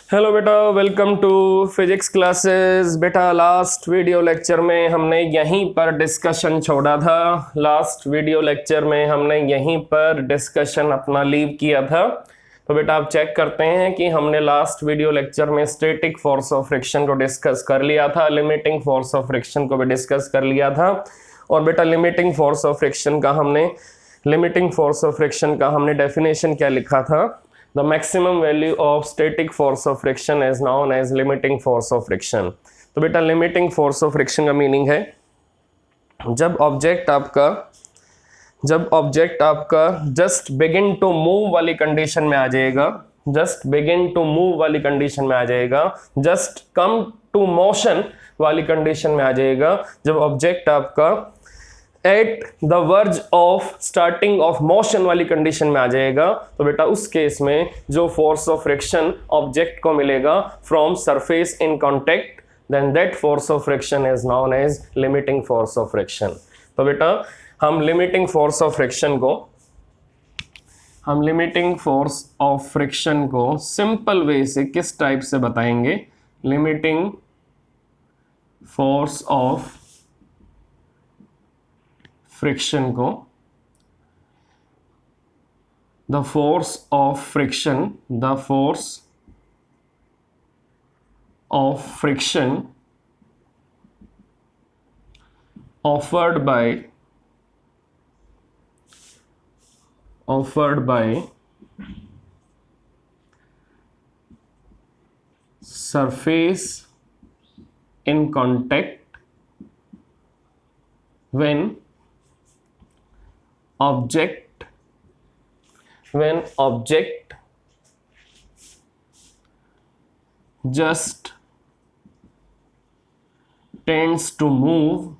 Hello बेटा, welcome to physics classes. बेटा last video lecture में हमने यहीं पर डिस्कशन छोड़ा था। लास्ट वीडियो लेक्चर में हमने यहीं पर डिस्कशन अपना लीव किया था। तो बेटा आप चेक करते हैं कि हमने लास्ट वीडियो लेक्चर में स्टैटिक फोर्स ऑफ फ्रिक्शन को डिस्कस कर लिया था, लिमिटिंग फोर्स ऑफ फ्रिक्शन को भी डिस्कस कर लिया था। और बेटा लिमिटिंग फोर्स ऑफ फ्रिक्शन का हमने डेफिनेशन क्या लिखा था? The maximum value of static force of friction is known as limiting force of friction। तो बेटा limiting force of friction का मीनिंग है जब ऑब्जेक्ट आपका जस्ट बिगिन टू मूव वाली कंडीशन में आ जाएगा, जस्ट कम टू मोशन वाली कंडीशन में आ जाएगा, जब ऑब्जेक्ट आपका eight the verge of starting of motion वाली कंडीशन में आ जाएगा, तो बेटा उस केस में जो फोर्स ऑफ फ्रिक्शन ऑब्जेक्ट को मिलेगा from surface in contact, then that force of friction is known as limiting force of friction. तो बेटा हम लिमिटिंग फोर्स ऑफ फ्रिक्शन को सिंपल वे से किस टाइप से बताएंगे? लिमिटिंग फोर्स ऑफ फ्रिक्शन को, the force of friction offered by surface in contact when object just tends to move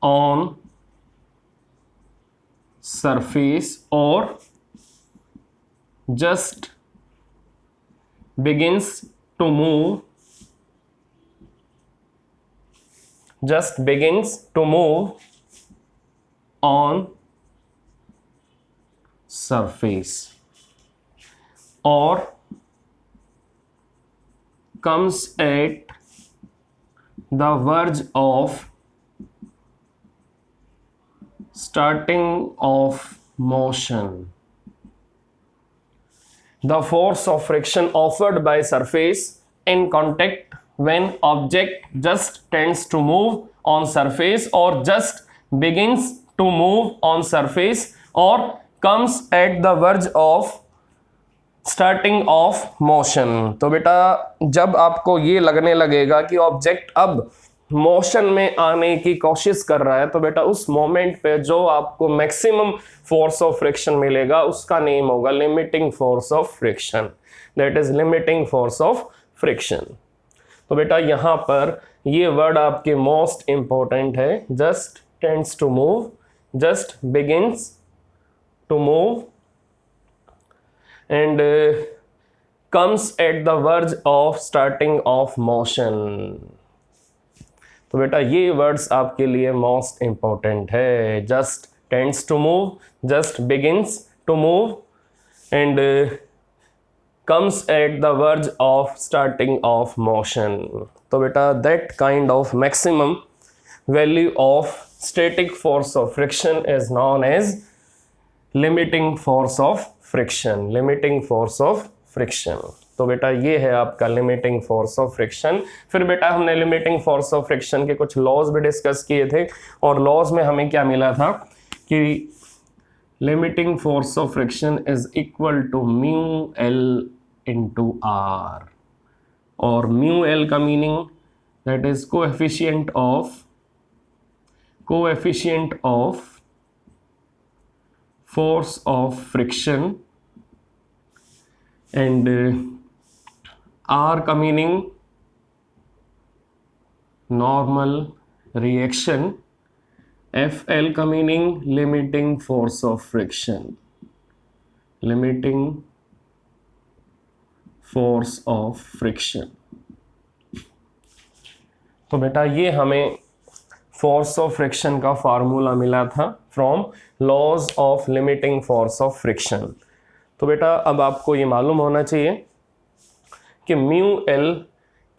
on surface or just begins to move on surface or comes at the verge of starting of motion। The force of friction offered by surface in contact when object just tends to move on surface or just begins to move on surface or comes at the verge of starting of motion। तो बेटा जब आपको ये लगने लगेगा कि object अब motion में आने की कोशिश कर रहा है, तो बेटा उस मोमेंट पे जो आपको मैक्सिमम फोर्स ऑफ फ्रिक्शन मिलेगा उसका नेम होगा limiting force of friction. That is limiting force of friction. तो बेटा यहाँ पर ये वर्ड आपके मोस्ट इंपॉर्टेंट है, just tends to move, just begins to move and comes at the verge of starting of motion. तो बेटा ये वर्ड्स आपके लिए मोस्ट इंपॉर्टेंट है, just tends to move, just begins to move and comes at the verge of starting of motion। तो बेटा that kind of maximum value of static force of friction is known as limiting force of friction। तो बेटा ये है आपका limiting force of friction. फिर बेटा हमने लिमिटिंग फोर्स ऑफ फ्रिक्शन के कुछ लॉज भी डिस्कस किए थे और लॉज में हमें क्या मिला था कि limiting force of friction is equal to mu L into R, और म्यू एल का meaning that is coefficient of force of friction and R का meaning normal reaction, F L का meaning limiting force of friction, तो बेटा ये हमें force of friction का formula मिला था from laws of limiting force of friction. तो बेटा अब आपको ये मालूम होना चाहिए कि म्यू एल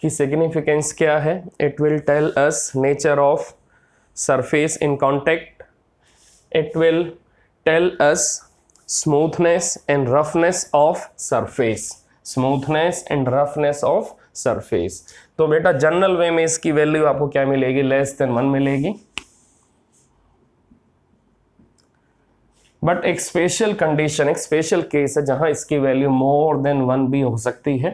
की सिग्निफिकेंस क्या है. It will tell us nature of surface in contact. It will tell us smoothness and roughness of surface. Smoothness and roughness of surface. तो बेटा जनरल वे में इसकी वैल्यू आपको क्या मिलेगी, लेस देन 1 मिलेगी. बट एक स्पेशल कंडीशन, एक स्पेशल केस है जहां इसकी वैल्यू मोर देन 1 भी हो सकती है.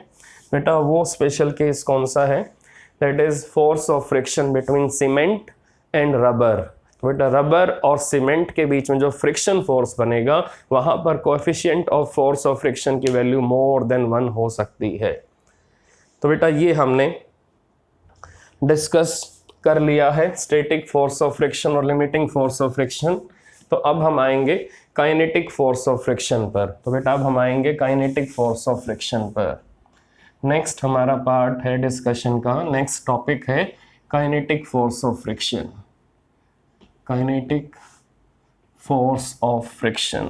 बेटा वो स्पेशल केस कौन सा है, that is force of friction between cement and rubber. बेटा रबर और सीमेंट के बीच में जो फ्रिक्शन फोर्स बनेगा वहां पर coefficient of force of friction की वैल्यू मोर देन 1 हो सकती है. तो बेटा ये हमने डिस्कस कर लिया है स्टैटिक फोर्स ऑफ फ्रिक्शन और लिमिटिंग फोर्स ऑफ फ्रिक्शन. तो अब हम आएंगे काइनेटिक फोर्स ऑफ फ्रिक्शन पर. तो बेटा अब हम आएंगे काइनेटिक फोर्स ऑफ फ्रिक्शन पर. नेक्स्ट हमारा पार्ट है डिस्कशन का, नेक्स्ट टॉपिक है kinetic force of friction. Kinetic force of friction.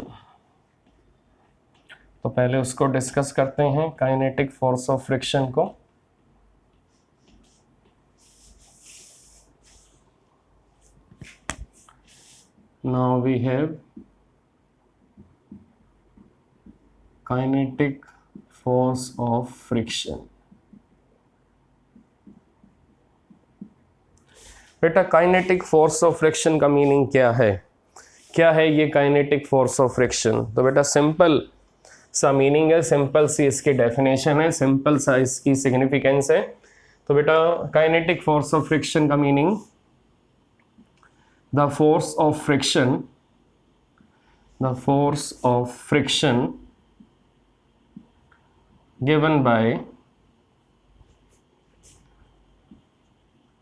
तो पहले उसको डिस्कस करते हैं, काइनेटिक फोर्स ऑफ फ्रिक्शन को. Now we have kinetic force of friction. बेटा काइनेटिक फोर्स ऑफ फ्रिक्शन का मीनिंग क्या है, क्या है ये काइनेटिक फोर्स ऑफ फ्रिक्शन. तो बेटा सिंपल सा मीनिंग है, सिंपल सी इसकी डेफिनेशन है, सिंपल सा इसकी सिग्निफिकेंस है. तो बेटा काइनेटिक फोर्स ऑफ फ्रिक्शन का meaning, the force of friction given by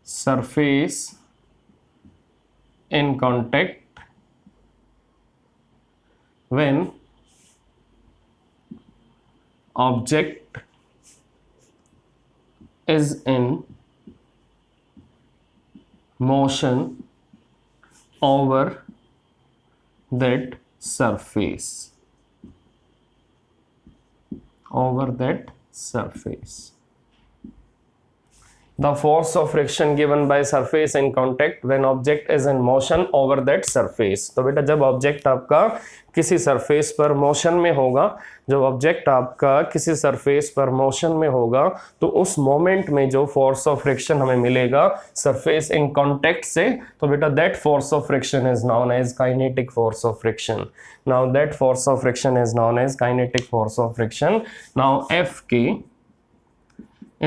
surface in contact when object is in motion over that surface. The force of friction given by surface in contact when object is in motion over that surface. तो बेटा जब object आपका किसी surface पर motion में होगा, जब object आपका किसी सरफेस पर मोशन में होगा तो उस मोमेंट में जो फोर्स ऑफ फ्रिक्शन हमें मिलेगा सरफेस इन कांटेक्ट से, तो बेटा that force of friction is known as kinetic force of friction. Now that force of friction is known as kinetic force of friction. Now F K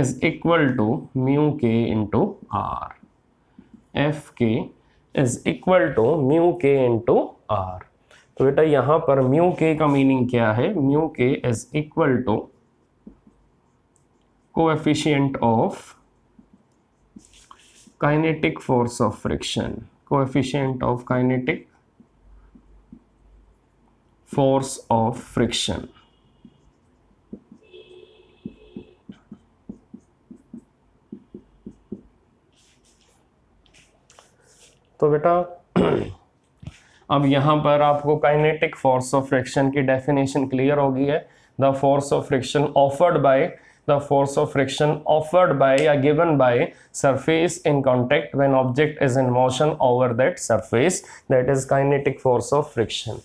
is equal to mu k into r. Fk is equal to mu k into r. तो बेटा यहाँ पर mu k का meaning क्या है, mu k is equal to coefficient of kinetic force of friction. Coefficient of kinetic force of friction. तो बेटा अब यहाँ पर आपको काइनेटिक फोर्स ऑफ फ्रिक्शन की डेफिनेशन क्लियर हो गई है. The force of friction offered by या given by surface in contact when object is in motion over that surface, that is kinetic force of friction.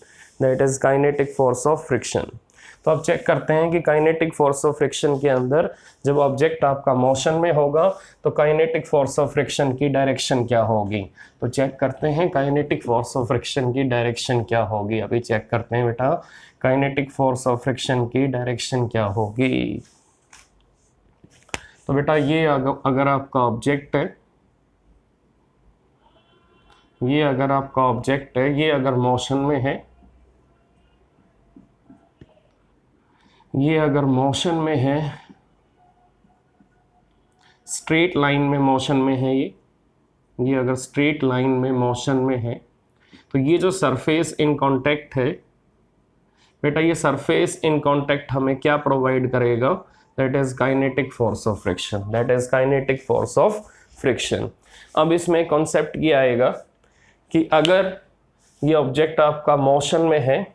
तो अब check करते हैं कि काइनेटिक फोर्स ऑफ फ्रिक्शन के अंदर जब ऑब्जेक्ट आपका मोशन में होगा तो काइनेटिक फोर्स ऑफ फ्रिक्शन की डायरेक्शन क्या होगी. तो चेक करते हैं काइनेटिक फोर्स ऑफ फ्रिक्शन की डायरेक्शन क्या होगी. अभी चेक करते हैं बेटा काइनेटिक फोर्स ऑफ फ्रिक्शन की डायरेक्शन क्या होगी. तो बेटा ये अगर आपका ऑब्जेक्ट है, ये अगर मोशन में है, ये अगर मोशन में है, स्ट्रेट लाइन में मोशन में है, ये अगर स्ट्रेट लाइन में मोशन में है, तो ये जो सरफेस इन कांटेक्ट है बेटा, ये सरफेस इन कांटेक्ट हमें क्या प्रोवाइड करेगा, that is kinetic force of friction. अब इसमें कॉन्सेप्ट ये आएगा कि अगर ये ऑब्जेक्ट आपका मोशन में है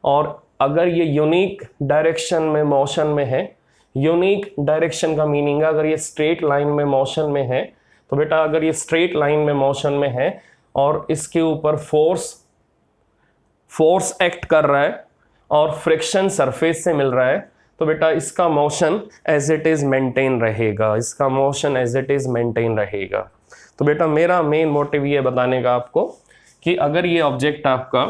और अगर ये यूनिक डायरेक्शन में मोशन में है, यूनिक डायरेक्शन का मीनिंग है अगर ये स्ट्रेट लाइन में मोशन में है, तो बेटा अगर ये स्ट्रेट लाइन में मोशन में है और इसके ऊपर फोर्स एक्ट कर रहा है और फ्रिक्शन सरफेस से मिल रहा है, तो बेटा इसका motion as it is maintain रहेगा, इसका motion as it is maintain रहेगा। तो बेटा मेरा मेन मोटिव ये बताने का आपको कि अगर ये ऑब्जेक्ट आपका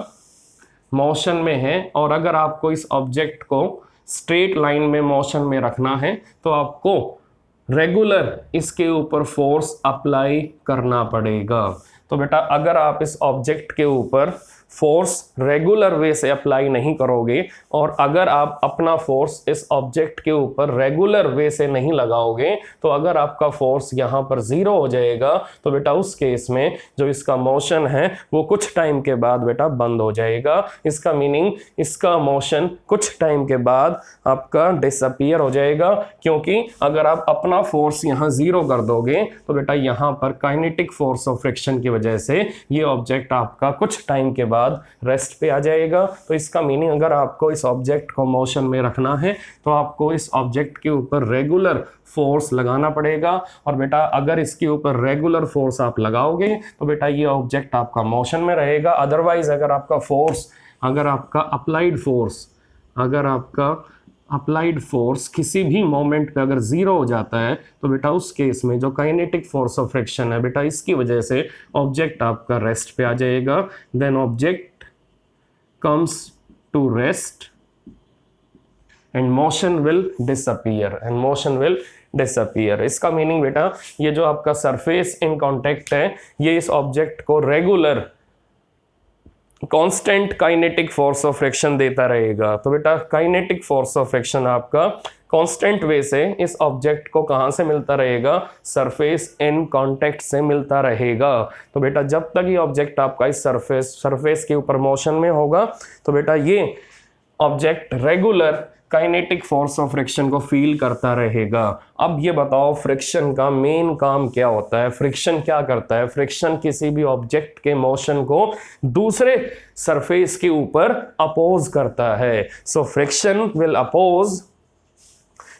मोशन में है और अगर आपको इस ऑब्जेक्ट को स्ट्रेट लाइन में मोशन में रखना है तो आपको रेगुलर इसके ऊपर फोर्स अप्लाई करना पड़ेगा। तो बेटा अगर आप इस ऑब्जेक्ट के ऊपर फोर्स रेगुलर वे से अप्लाई नहीं करोगे और अगर आप अपना फोर्स इस ऑब्जेक्ट के ऊपर रेगुलर वे से नहीं लगाओगे तो अगर आपका फोर्स यहाँ पर जीरो हो जाएगा तो बेटा उस केस में जो इसका मोशन है वो कुछ टाइम के बाद बेटा बंद हो जाएगा। इसका मीनिंग इसका मोशन कुछ टाइम के बाद आपका डिसअपीयर हो जाएगा, क्योंकि अगर आप अपना फोर्स यहाँ जीरो कर दोगे तो बेटा यहाँ पर काइनेटिक फोर्स ऑफ फ्रिक्शन की वजह से ये ऑब्जेक्ट आपका कुछ टाइम के बाद रेस्ट पे आ जाएगा। तो इसका मीनिंग अगर आपको इस ऑब्जेक्ट को मोशन में रखना है तो आपको इस ऑब्जेक्ट के ऊपर रेगुलर फोर्स लगाना पड़ेगा और बेटा अगर इसके ऊपर रेगुलर फोर्स आप लगाओगे तो बेटा ये ऑब्जेक्ट आपका मोशन में रहेगा। अदरवाइज अगर आपका अप्लाइड फोर्स किसी भी मोमेंट पे अगर जीरो हो जाता है तो बेटा उस केस में जो काइनेटिक फोर्स ऑफ फ्रिक्शन है बेटा इसकी वजह से ऑब्जेक्ट आपका रेस्ट पे आ जाएगा। Then object comes to rest and motion will disappear. इसका मीनिंग बेटा ये जो आपका सरफेस इन कांटेक्ट है ये इस ऑब्जेक्ट को regular constant kinetic force of friction देता रहेगा। तो बेटा काइनेटिक फोर्स ऑफ फ्रिक्शन आपका कांस्टेंट वे से इस ऑब्जेक्ट को कहां से मिलता रहेगा, सरफेस इन कांटेक्ट से मिलता रहेगा। तो बेटा जब तक ये ऑब्जेक्ट आपका इस सरफेस के ऊपर मोशन में होगा तो बेटा ये object regular kinetic force of friction को फील करता रहेगा। अब ये बताओ फ्रिक्शन का मेन काम क्या होता है, फ्रिक्शन क्या करता है? फ्रिक्शन किसी भी ऑब्जेक्ट के मोशन को दूसरे सरफेस के ऊपर अपोज करता है। So friction will oppose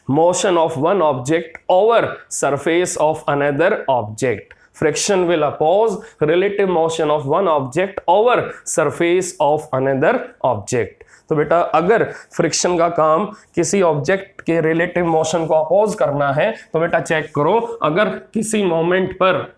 motion of one object over surface of another object. Friction will oppose relative motion of one object over surface of another object. तो बेटा अगर फ्रिक्शन का काम किसी ऑब्जेक्ट के रिलेटिव मोशन को अपोज करना है तो बेटा चेक करो, अगर किसी मोमेंट पर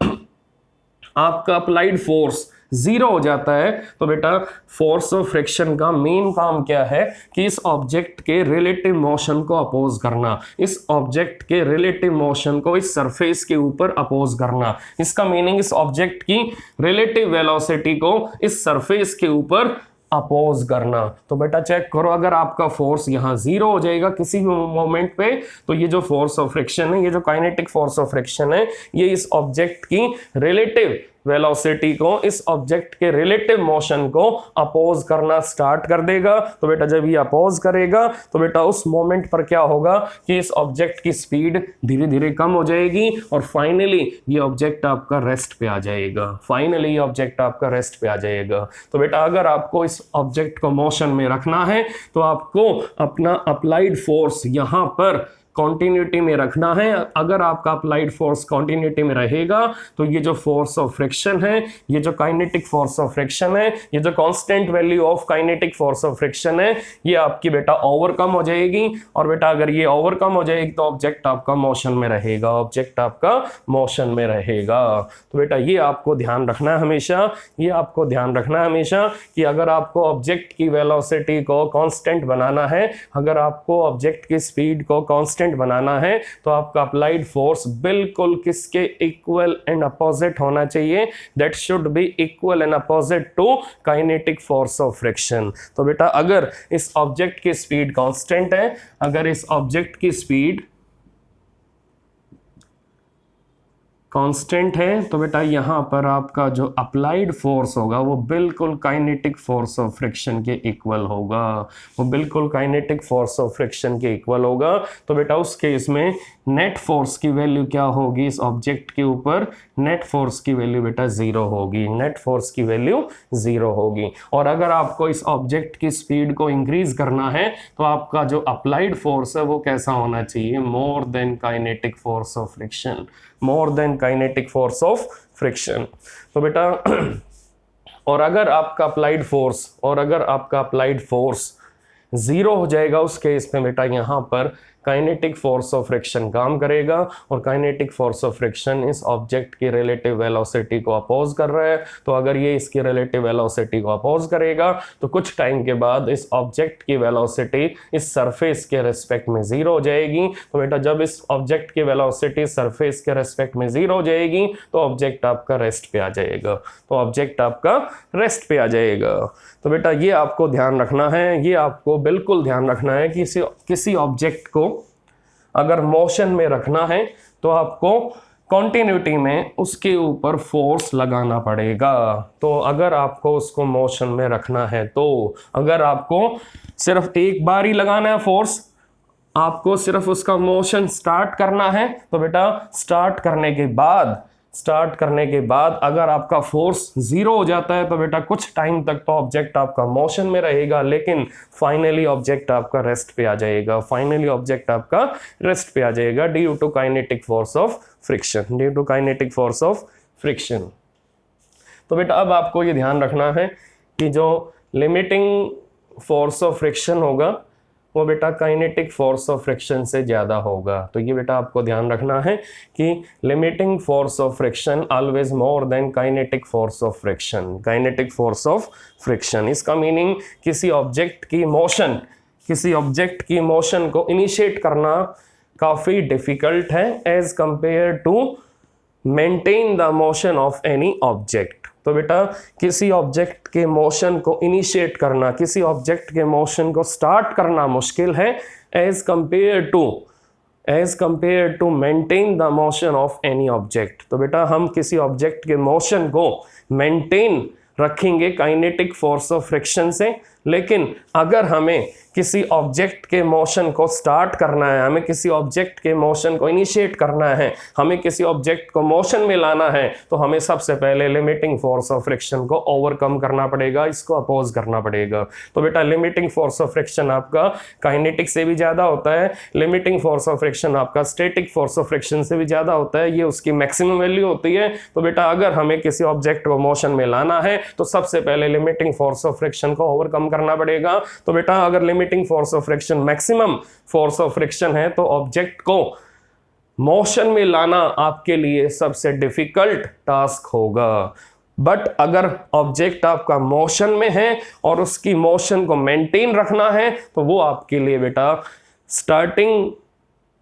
आपका अप्लाइड फोर्स जीरो हो जाता है तो बेटा फोर्स ऑफ फ्रिक्शन का मेन काम क्या है कि इस ऑब्जेक्ट के रिलेटिव मोशन को अपोज करना, इस ऑब्जेक्ट के रिलेटिव मोशन को इस सरफेस के ऊपर अपोज करना। इसका मीनिंग इस ऑब्जेक्ट की रिलेटिव वेलोसिटी को इस सरफेस के ऊपर अपोज करना। तो बेटा चेक करो, अगर आपका फोर्स यहाँ जीरो हो जाएगा किसी भी मोमेंट पे तो ये जो फोर्स ऑफ फ्रिक्शन है, ये जो काइनेटिक फोर्स ऑफ फ्रिक्शन है, ये इस ऑब्जेक्ट की रिलेटिव वेलोसिटी को इस ऑब्जेक्ट के रिलेटिव मोशन को अपोज करना स्टार्ट कर देगा। तो बेटा जब ये अपोज करेगा तो बेटा उस मोमेंट पर क्या होगा कि इस ऑब्जेक्ट की स्पीड धीरे धीरे कम हो जाएगी और फाइनली ये ऑब्जेक्ट आपका रेस्ट पे आ जाएगा। तो बेटा अगर आपको इस ऑब्जेक्ट को मोशन में रखना है तो आपको अपना अप्लाइड फोर्स यहाँ पर कॉन्टिन्यूटी में रखना है। अगर आपका अप्लाइड फोर्स कॉन्टिन्यूटी में रहेगा तो ये जो फोर्स ऑफ फ्रिक्शन है, ये जो काइनेटिक फोर्स ऑफ फ्रिक्शन है, ये जो constant value of kinetic force of friction है, ये आपकी बेटा ओवरकम हो जाएगी। और बेटा अगर ये ओवरकम हो जाएगी तो ऑब्जेक्ट आपका मोशन में रहेगा। तो बेटा ये आपको ध्यान रखना है हमेशा, कि अगर आपको ऑब्जेक्ट की वेलोसिटी को कांस्टेंट बनाना है, अगर आपको ऑब्जेक्ट की स्पीड को कांस्टेंट बनाना है तो आपका अप्लाइड फोर्स बिल्कुल किसके इक्वल एंड अपोजिट होना चाहिए, that should be equal and opposite to kinetic force of friction. तो बेटा अगर इस ऑब्जेक्ट की स्पीड कांस्टेंट है, अगर इस ऑब्जेक्ट की स्पीड कांस्टेंट है तो बेटा यहाँ पर आपका जो अप्लाइड फोर्स होगा वो बिल्कुल काइनेटिक फोर्स ऑफ फ्रिक्शन के इक्वल होगा, वो बिल्कुल काइनेटिक फोर्स ऑफ फ्रिक्शन के इक्वल होगा। तो बेटा उस केस में नेट फोर्स की वैल्यू क्या होगी इस ऑब्जेक्ट के ऊपर, नेट फोर्स की वैल्यू बेटा 0 होगी, नेट फोर्स की वैल्यू 0 होगी। और अगर आपको इस ऑब्जेक्ट की स्पीड को इंक्रीज करना है तो आपका जो अप्लाइड फोर्स है वो कैसा होना चाहिए, मोर than kinetic force of friction, more than kinetic force of friction. तो बेटा और अगर आपका अप्लाइड फोर्स 0 हो जाएगा उस केस में बेटा यहाँ पर काइनेटिक फोर्स ऑफ फ्रिक्शन काम करेगा, और काइनेटिक फोर्स ऑफ फ्रिक्शन इस ऑब्जेक्ट की रिलेटिव वेलोसिटी को अपोज कर रहा है। तो अगर ये इसकी रिलेटिव वेलोसिटी को अपोज करेगा तो कुछ टाइम के बाद इस ऑब्जेक्ट की वेलोसिटी इस सरफेस के रेस्पेक्ट में 0 हो जाएगी। तो बेटा जब इस ऑब्जेक्ट की वेलोसिटी सरफेस के रेस्पेक्ट में 0 हो जाएगी तो ऑब्जेक्ट आपका रेस्ट पे आ जाएगा, तो बेटा ये आपको ध्यान रखना है, ये आपको बिल्कुल ध्यान रखना है कि किसी ऑब्जेक्ट को अगर मोशन में रखना है तो आपको कॉन्टिन्यूटी में उसके ऊपर फोर्स लगाना पड़ेगा। तो अगर आपको उसको मोशन में रखना है तो अगर आपको सिर्फ एक बार ही लगाना है फोर्स, आपको सिर्फ उसका मोशन स्टार्ट करना है, तो बेटा स्टार्ट करने के बाद अगर आपका फोर्स 0 हो जाता है तो बेटा कुछ टाइम तक तो ऑब्जेक्ट आपका मोशन में रहेगा, लेकिन फाइनली ऑब्जेक्ट आपका रेस्ट पे आ जाएगा, due to kinetic force of friction, तो बेटा अब आपको ये ध्यान रखना है कि जो लिमिटिंग फोर्स ऑफ फ्रिक्शन होगा वो बेटा काइनेटिक फोर्स ऑफ फ्रिक्शन से ज़्यादा होगा। तो ये बेटा आपको ध्यान रखना है कि limiting force of friction always more than kinetic force of friction. इसका मीनिंग किसी ऑब्जेक्ट की मोशन को इनिशिएट करना काफ़ी डिफिकल्ट है as compare to maintain the motion of any object. तो बेटा किसी ऑब्जेक्ट के मोशन को इनिशिएट करना, किसी ऑब्जेक्ट के मोशन को स्टार्ट करना मुश्किल है as compare to maintain the motion of any object. तो बेटा हम किसी ऑब्जेक्ट के मोशन को मेंटेन रखेंगे काइनेटिक फोर्स ऑफ फ्रिक्शन से, लेकिन अगर हमें किसी ऑब्जेक्ट के मोशन को स्टार्ट करना है, हमें किसी ऑब्जेक्ट के मोशन को इनिशिएट करना है, हमें किसी ऑब्जेक्ट को मोशन में लाना है, तो हमें सबसे पहले लिमिटिंग फोर्स ऑफ फ्रिक्शन को ओवरकम करना पड़ेगा, इसको अपोज करना पड़ेगा। तो बेटा लिमिटिंग फोर्स ऑफ फ्रिक्शन आपका काइनेटिक से भी ज़्यादा होता है, लिमिटिंग फोर्स ऑफ फ्रिक्शन आपका स्टैटिक फोर्स ऑफ फ्रिक्शन से भी ज़्यादा होता है, ये उसकी मैक्सिमम वैल्यू होती है। तो बेटा अगर हमें किसी ऑब्जेक्ट को मोशन में लाना है तो सबसे पहले लिमिटिंग फोर्स ऑफ फ्रिक्शन को ओवरकम करना पड़ेगा। तो बेटा अगर limiting force of friction maximum force of friction है तो ऑब्जेक्ट को मोशन में लाना आपके लिए सबसे डिफिकल्ट टास्क होगा। बट अगर ऑब्जेक्ट आपका मोशन में है और उसकी मोशन को मेंटेन रखना है तो वो आपके लिए बेटा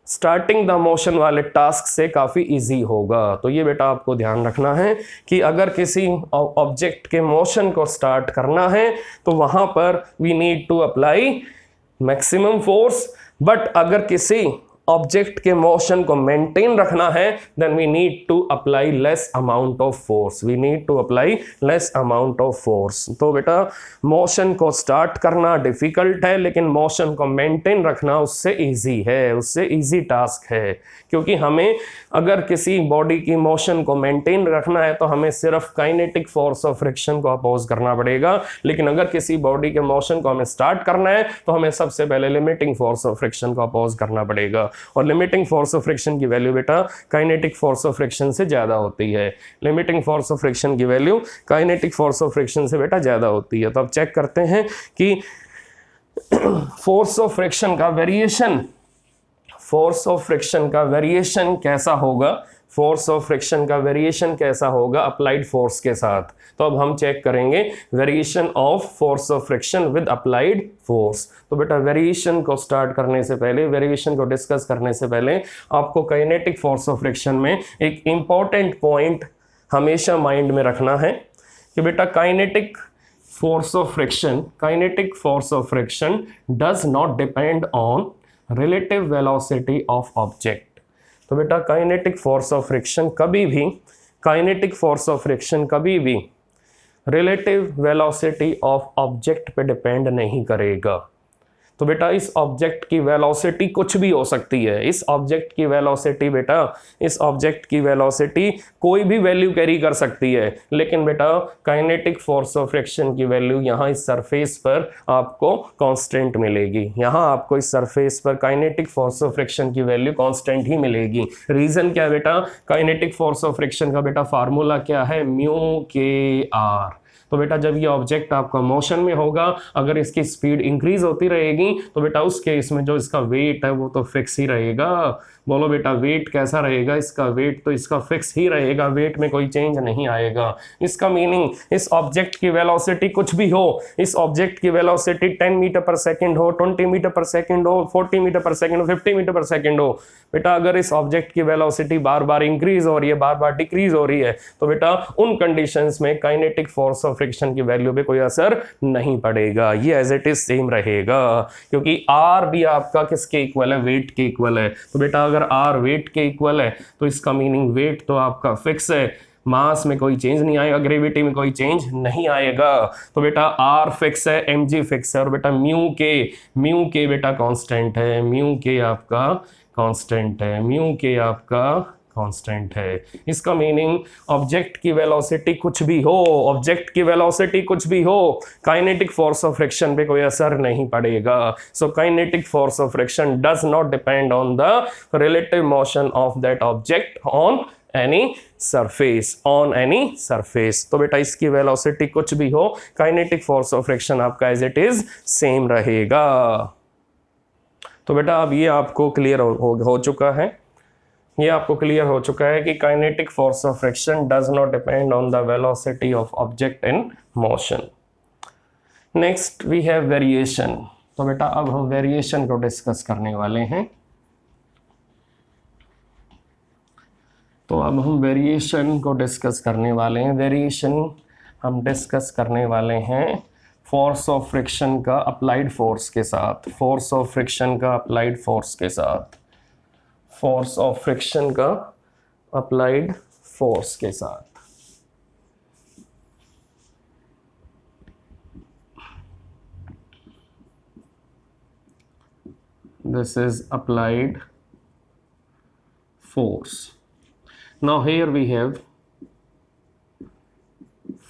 स्टार्टिंग द मोशन वाले टास्क से काफ़ी इजी होगा। तो ये बेटा आपको ध्यान रखना है कि अगर किसी ऑब्जेक्ट के मोशन को स्टार्ट करना है तो वहाँ पर we need to apply maximum force, but अगर किसी ऑब्जेक्ट के मोशन को मेंटेन रखना है then we need to apply less amount of force. तो बेटा मोशन को स्टार्ट करना डिफिकल्ट है, लेकिन मोशन को मेंटेन रखना उससे इजी टास्क है, क्योंकि हमें अगर किसी बॉडी की मोशन को मेंटेन रखना है तो हमें सिर्फ काइनेटिक फोर्स ऑफ फ्रिक्शन को अपोज करना पड़ेगा, लेकिन अगर किसी बॉडी के मोशन को हमें स्टार्ट करना है तो हमें सबसे पहले लिमिटिंग फोर्स ऑफ फ्रिक्शन को अपोज करना पड़ेगा। और लिमिटिंग फोर्स ऑफ फ्रिक्शन की वैल्यू बेटा काइनेटिक फोर्स ऑफ फ्रिक्शन से ज़्यादा होती है, लिमिटिंग फोर्स ऑफ फ्रिक्शन की value kinetic force of friction से बेटा ज़्यादा होती है। तो अब चेक करते हैं कि फोर्स ऑफ फ्रिक्शन का वेरिएशन कैसा होगा अप्लाइड फोर्स के साथ। तो अब हम चेक करेंगे variation of force of friction with applied force. तो बेटा वेरिएशन को डिस्कस करने से पहले आपको काइनेटिक फोर्स ऑफ फ्रिक्शन में एक इंपॉर्टेंट पॉइंट हमेशा माइंड में रखना है कि बेटा kinetic force of friction does not depend on relative velocity of object. तो बेटा काइनेटिक फोर्स ऑफ फ्रिक्शन कभी भी, काइनेटिक फोर्स ऑफ फ्रिक्शन कभी भी रिलेटिव वेलोसिटी ऑफ ऑब्जेक्ट पे डिपेंड नहीं करेगा। तो बेटा इस ऑब्जेक्ट की वेलोसिटी कुछ भी हो सकती है, इस ऑब्जेक्ट की वेलोसिटी बेटा, इस ऑब्जेक्ट की वेलोसिटी कोई भी वैल्यू कैरी कर सकती है, लेकिन बेटा काइनेटिक फोर्स ऑफ फ्रिक्शन की वैल्यू यहाँ इस सरफेस पर आपको कांस्टेंट मिलेगी। यहाँ आपको इस सरफेस पर काइनेटिक फोर्स ऑफ फ्रिक्शन की वैल्यू कांस्टेंट ही मिलेगी। रीजन क्या है बेटा, काइनेटिक फोर्स ऑफ फ्रिक्शन का बेटा फार्मूला क्या है, म्यू के आर। तो बेटा जब ये ऑब्जेक्ट आपका मोशन में होगा, अगर इसकी स्पीड इंक्रीज होती रहेगी तो बेटा उस केस में जो इसका वेट है वो तो फिक्स ही रहेगा। बोलो बेटा वेट कैसा रहेगा, इसका वेट तो इसका फिक्स ही रहेगा, वेट में कोई चेंज नहीं आएगा। इसका मीनिंग इस ऑब्जेक्ट की वेलोसिटी कुछ भी हो, इस ऑब्जेक्ट की वेलोसिटी 10 मीटर पर सेकंड हो, 20 मीटर पर सेकंड हो, 40 मीटर पर सेकंड हो, 50 मीटर पर सेकंड हो, बेटा अगर इस ऑब्जेक्ट की वेलोसिटी बार बार इंक्रीज हो रही है, बार बार डिक्रीज हो रही है, तो बेटा उन कंडीशंस में काइनेटिक फोर्स ऑफ फ्रिक्शन की वैल्यू पे कोई असर नहीं पड़ेगा, ये एज इट इज सेम रहेगा, क्योंकि आर भी आपका किसके इक्वल है, वेट के इक्वल है। तो बेटा अगर आर वेट के इक्वल है तो इसका मीनिंग वेट तो आपका फिक्स है, मास में कोई चेंज नहीं आएगा, ग्रेविटी में कोई चेंज नहीं आएगा। तो बेटा आर फिक्स है, एम जी फिक्स है, और बेटा म्यू के बेटा कांस्टेंट है, म्यू के आपका कांस्टेंट है, म्यू के आपका कांस्टेंट है। इसका मीनिंग ऑब्जेक्ट की वेलोसिटी कुछ भी हो, ऑब्जेक्ट की वेलोसिटी कुछ भी हो, काइनेटिक फोर्स ऑफ फ्रिक्शन पे कोई असर नहीं पड़ेगा। So kinetic force of friction does not depend on the relative motion of that object on any surface, on any surface. तो बेटा इसकी वेलोसिटी कुछ भी हो, काइनेटिक फोर्स ऑफ फ्रिक्शन आपका एज इट इज सेम रहेगा। तो बेटा अब ये आपको क्लियर हो चुका है, ये आपको क्लियर हो चुका है कि kinetic force of friction does not depend on the velocity of object in motion. Next we have variation. तो बेटा अब हम वेरिएशन को डिस्कस करने वाले हैं। तो अब हम वेरिएशन को डिस्कस करने वाले हैं। वेरिएशन हम डिस्कस करने वाले हैं फोर्स ऑफ फ्रिक्शन का अप्लाइड फोर्स के साथ, फोर्स ऑफ फ्रिक्शन का अप्लाइड फोर्स के साथ, फोर्स ऑफ फ्रिक्शन का अप्लाइड फोर्स के साथ। This is applied force. Now here we have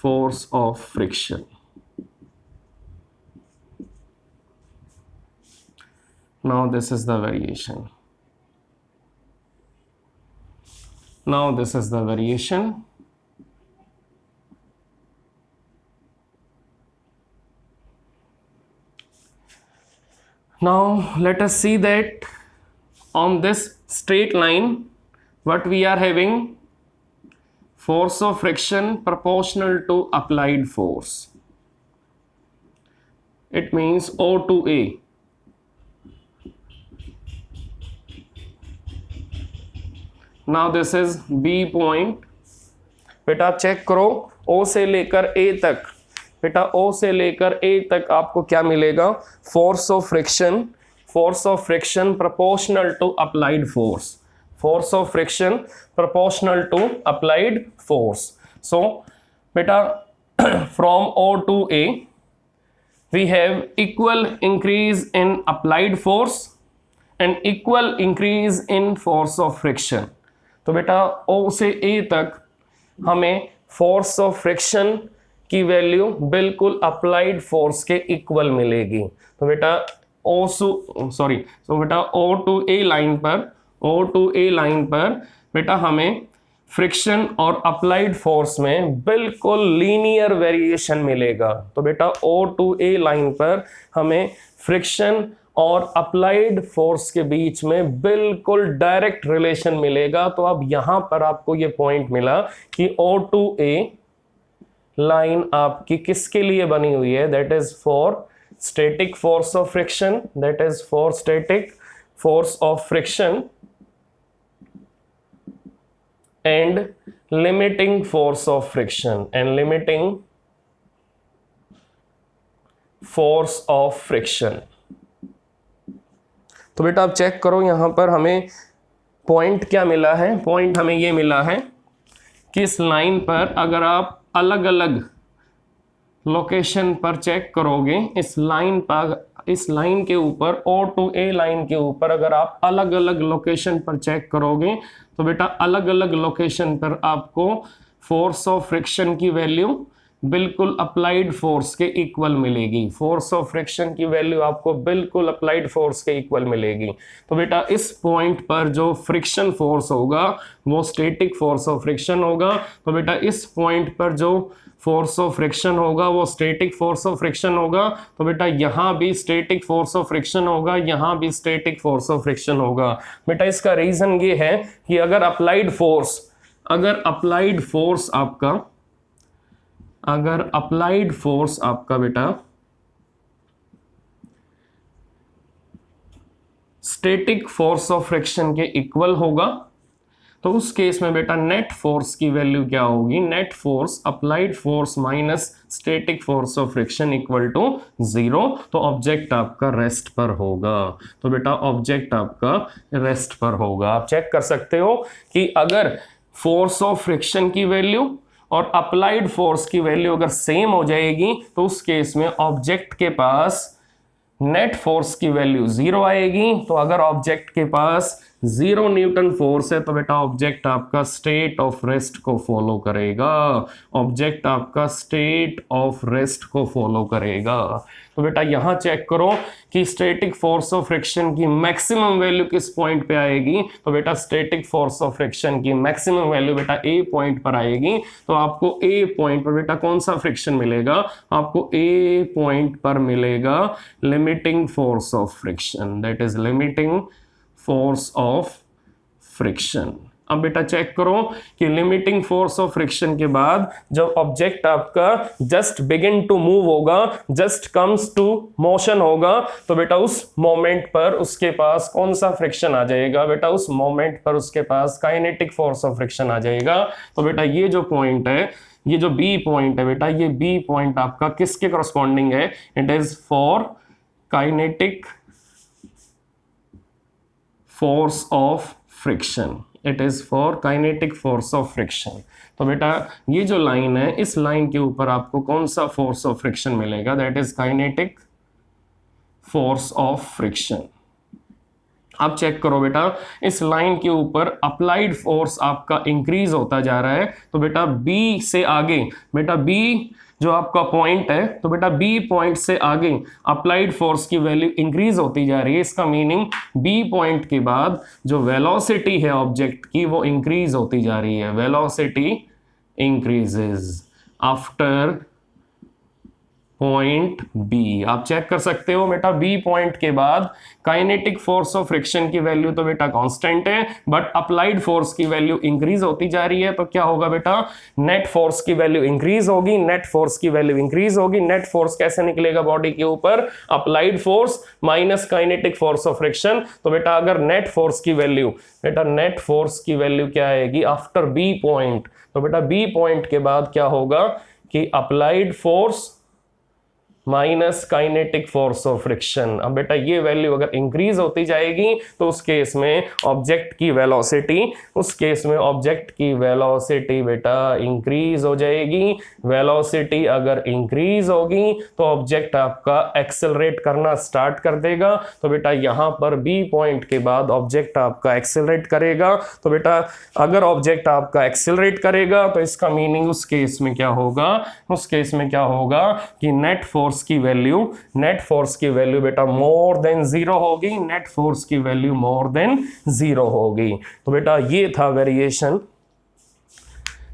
force of friction. Now this is the variation. Now this is the variation. Now let us see that on this straight line what we are having, force of friction proportional to applied force. It means O to A. Now this is B point. बेटा आप check करो O से लेकर A तक, बेटा O से लेकर A तक आपको क्या मिलेगा, force of friction, force of friction proportional to applied force, force of friction proportional to applied force. So बेटा from O to A we have equal increase in applied force and equal increase in force of friction. तो बेटा O से A तक हमें force of friction की value बिल्कुल applied force के equal मिलेगी। तो बेटा बेटा O to A लाइन पर, O to A लाइन पर बेटा हमें फ्रिक्शन और अप्लाइड फोर्स में बिल्कुल लीनियर वेरिएशन मिलेगा। तो बेटा O to A लाइन पर हमें फ्रिक्शन और अप्लाइड फोर्स के बीच में बिल्कुल डायरेक्ट रिलेशन मिलेगा। तो अब यहां पर आपको ये पॉइंट मिला कि O to A लाइन आपकी किसके लिए बनी हुई है, that is for static force of friction, that is for static force of friction and limiting force of friction, and limiting force of friction. तो बेटा आप चेक करो, यहां पर हमें पॉइंट क्या मिला है, पॉइंट हमें ये मिला है कि इस लाइन पर अगर आप अलग अलग लोकेशन पर चेक करोगे, इस लाइन पर, इस लाइन के ऊपर O to A लाइन के ऊपर अगर आप अलग अलग लोकेशन पर चेक करोगे तो बेटा अलग अलग लोकेशन पर आपको फोर्स ऑफ फ्रिक्शन की वैल्यू बिल्कुल अप्लाइड फोर्स के इक्वल मिलेगी। फोर्स ऑफ फ्रिक्शन की वैल्यू आपको बिल्कुल अप्लाइड फोर्स के इक्वल मिलेगी। तो बेटा इस पॉइंट पर जो फ्रिक्शन फोर्स होगा वो स्टैटिक फोर्स ऑफ फ्रिक्शन होगा। तो बेटा इस पॉइंट पर जो फोर्स ऑफ फ्रिक्शन होगा वो स्टैटिक फोर्स ऑफ फ्रिक्शन होगा। तो बेटा यहाँ भी स्टैटिक फोर्स ऑफ फ्रिक्शन होगा, यहाँ भी स्टैटिक फोर्स ऑफ फ्रिक्शन होगा। बेटा इसका रीजन ये है कि अगर अप्लाइड फोर्स आपका बेटा स्टैटिक फोर्स ऑफ फ्रिक्शन के इक्वल होगा तो उस केस में बेटा नेट फोर्स की वैल्यू क्या होगी, net force applied force minus static force of friction equal to 0। तो ऑब्जेक्ट आपका रेस्ट पर होगा। तो बेटा ऑब्जेक्ट आपका रेस्ट पर होगा। आप चेक कर सकते हो कि अगर फोर्स ऑफ फ्रिक्शन की वैल्यू और अप्लाइड फोर्स की वैल्यू अगर सेम हो जाएगी तो उस केस में ऑब्जेक्ट के पास नेट फोर्स की वैल्यू 0 आएगी। तो अगर ऑब्जेक्ट के पास 0 न्यूटन फोर्स है तो बेटा ऑब्जेक्ट आपका स्टेट ऑफ रेस्ट को फॉलो करेगा, ऑब्जेक्ट आपका स्टेट ऑफ रेस्ट को फॉलो करेगा। तो बेटा यहां चेक करो कि स्टैटिक फोर्स ऑफ फ्रिक्शन की मैक्सिमम वैल्यू किस पॉइंट पे आएगी। तो बेटा स्टैटिक फोर्स ऑफ फ्रिक्शन की मैक्सिमम वैल्यू बेटा ए पॉइंट पर आएगी। तो आपको ए पॉइंट पर बेटा कौन सा फ्रिक्शन मिलेगा, आपको ए पॉइंट पर मिलेगा limiting force of friction, that is limiting force of friction. अब बेटा चेक करो कि लिमिटिंग फोर्स ऑफ फ्रिक्शन के बाद जब ऑब्जेक्ट आपका जस्ट बिगिन टू मूव होगा, जस्ट कम्स टू मोशन होगा, तो बेटा उस मोमेंट पर उसके पास कौन सा फ्रिक्शन आ जाएगा, बेटा उस मोमेंट पर उसके पास काइनेटिक फोर्स ऑफ फ्रिक्शन आ जाएगा। तो बेटा ये जो पॉइंट है, ये जो बी पॉइंट है बेटा, ये बी पॉइंट आपका किसके करस्पॉन्डिंग है, it is for kinetic force of friction, it is for kinetic force of friction. तो बेटा ये जो लाइन है, इस लाइन के ऊपर आपको कौन सा फोर्स ऑफ फ्रिक्शन मिलेगा, that is kinetic force of friction. अब चेक करो बेटा इस लाइन के ऊपर अप्लाइड फोर्स आपका इंक्रीज होता जा रहा है। तो बेटा बी से आगे, बेटा बी जो आपका पॉइंट है, तो बेटा बी पॉइंट से आगे अप्लाइड फोर्स की वैल्यू इंक्रीज होती जा रही है। इसका मीनिंग बी पॉइंट के बाद जो वेलोसिटी है ऑब्जेक्ट की वो इंक्रीज होती जा रही है, velocity increases after point B. आप चेक कर सकते हो बेटा बी पॉइंट के बाद काइनेटिक फोर्स ऑफ फ्रिक्शन की वैल्यू तो बेटा कांस्टेंट है, बट अप्लाइड फोर्स की वैल्यू इंक्रीज होती जा रही है। तो क्या होगा बेटा, नेट फोर्स की वैल्यू इंक्रीज होगी, नेट फोर्स की वैल्यू इंक्रीज होगी। नेट फोर्स कैसे निकलेगा बॉडी के ऊपर, applied force minus kinetic force of friction. तो बेटा अगर नेट फोर्स की वैल्यू, बेटा नेट फोर्स की वैल्यू क्या आएगी आफ्टर बी पॉइंट, तो बेटा बी पॉइंट के बाद क्या होगा कि applied force minus kinetic force of friction. अब बेटा ये वैल्यू अगर इंक्रीज होती जाएगी तो उस केस में ऑब्जेक्ट की वेलोसिटी, उस केस में ऑब्जेक्ट की वेलोसिटी बेटा इंक्रीज हो जाएगी। वेलोसिटी अगर इंक्रीज होगी तो ऑब्जेक्ट आपका एक्सेलरेट करना स्टार्ट कर देगा। तो बेटा यहाँ पर बी पॉइंट के बाद ऑब्जेक्ट आपका एक्सेलरेट करेगा। तो बेटा अगर ऑब्जेक्ट आपका एक्सेलरेट करेगा तो इसका मीनिंग उस केस में क्या होगा, उस केस में क्या होगा कि नेट फोर्स की वैल्यू बेटा मोर देन 0 होगी, नेट फोर्स की वैल्यू मोर देन 0 होगी। तो बेटा ये था variation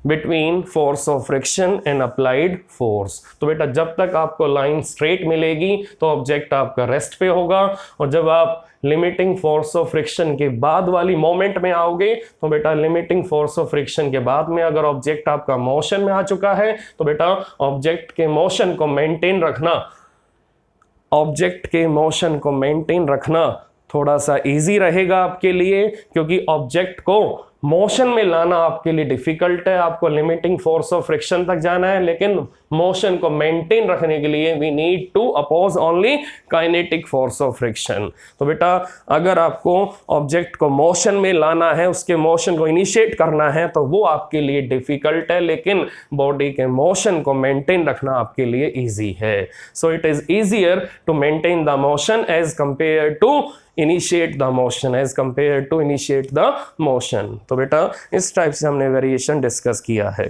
between force of friction and applied force. तो बेटा जब तक आपको लाइन स्ट्रेट मिलेगी तो ऑब्जेक्ट आपका रेस्ट पे होगा, और जब आप लिमिटिंग फोर्स ऑफ फ्रिक्शन के बाद वाली मोमेंट में आओगे तो बेटा लिमिटिंग फोर्स ऑफ फ्रिक्शन के बाद में अगर ऑब्जेक्ट आपका मोशन में आ चुका है तो बेटा ऑब्जेक्ट के मोशन को मेंटेन रखना, ऑब्जेक्ट के मोशन को मेंटेन रखना थोड़ा सा इजी रहेगा आपके लिए, क्योंकि ऑब्जेक्ट को मोशन में लाना आपके लिए डिफिकल्ट है, आपको लिमिटिंग फोर्स ऑफ फ्रिक्शन तक जाना है, लेकिन मोशन को मेंटेन रखने के लिए we need to oppose only kinetic force of friction. तो बेटा अगर आपको ऑब्जेक्ट को मोशन में लाना है, उसके मोशन को इनिशिएट करना है, तो वो आपके लिए डिफिकल्ट है, लेकिन बॉडी के मोशन को मेंटेन रखना आपके लिए इजी है। So it is easier to maintain the motion as compare to initiate the motion, as compare to initiate the motion. तो बेटा इस टाइप से हमने वेरिएशन डिस्कस किया है।